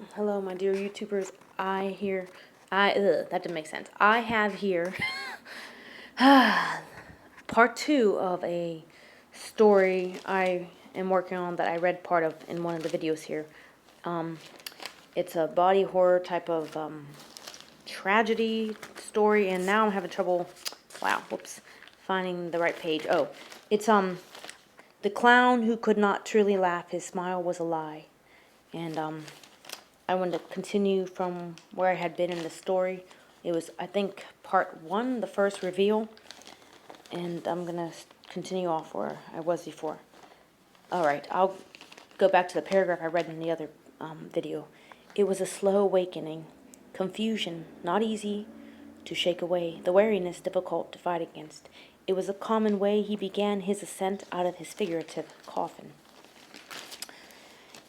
Hello, my dear YouTubers. That didn't make sense. I have here part 2 of a story I am working on that I read part of in one of the videos here. It's a body horror type of tragedy story, and now I'm having trouble, finding the right page. Oh, it's The Clown Who Could Not Truly Laugh, His Smile Was a Lie. And I wanted to continue from where I had been in the story. It was, I think, part 1, the first reveal, and I'm going to continue off where I was before. Alright, I'll go back to the paragraph I read in the other video. It was a slow awakening, confusion, not easy to shake away, the wariness difficult to fight against. It was a common way he began his ascent out of his figurative coffin.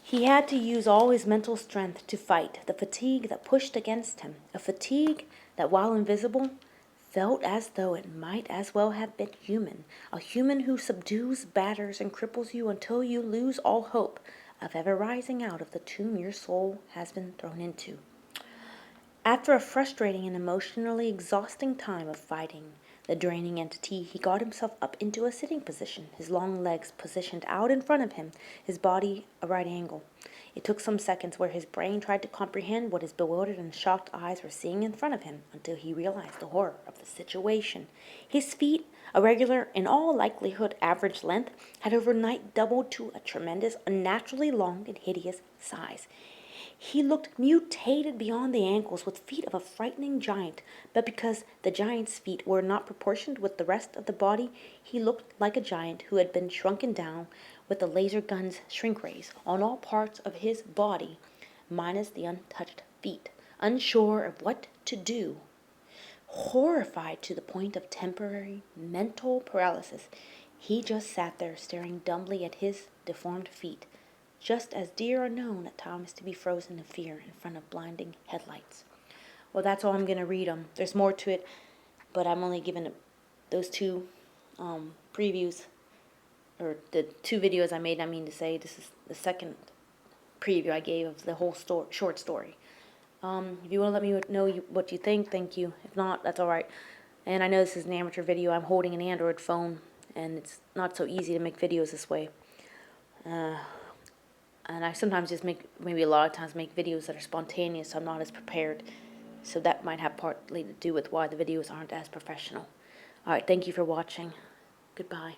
He had to use all his mental strength to fight the fatigue that pushed against him, a fatigue that, while invisible, felt as though it might as well have been human, a human who subdues, batters, and cripples you until you lose all hope of ever rising out of the tomb your soul has been thrown into. After a frustrating and emotionally exhausting time of fighting the draining entity, he got himself up into a sitting position, his long legs positioned out in front of him, his body a right angle. It took some seconds where his brain tried to comprehend what his bewildered and shocked eyes were seeing in front of him until he realized the horror of the situation. His feet, a regular, in all likelihood average length, had overnight doubled to a tremendous, unnaturally long and hideous size. He looked mutated beyond the ankles, with feet of a frightening giant, but because the giant's feet were not proportioned with the rest of the body, he looked like a giant who had been shrunken down with the laser gun's shrink rays on all parts of his body, minus the untouched feet. Unsure of what to do, horrified to the point of temporary mental paralysis, he just sat there staring dumbly at his deformed feet, just as deer are known at times to be frozen in fear in front of blinding headlights. Well, that's all I'm going to read. There's more to it, but I'm only giving those two previews, or the 2 videos I made. I mean to say, this is the second preview I gave of the whole short story. If you want to let me know what you think, thank you. If not, that's alright. And I know this is an amateur video. I'm holding an Android phone, and it's not so easy to make videos this way. And I sometimes just maybe a lot of times make videos that are spontaneous, so I'm not as prepared. So that might have partly to do with why the videos aren't as professional. Alright, thank you for watching. Goodbye.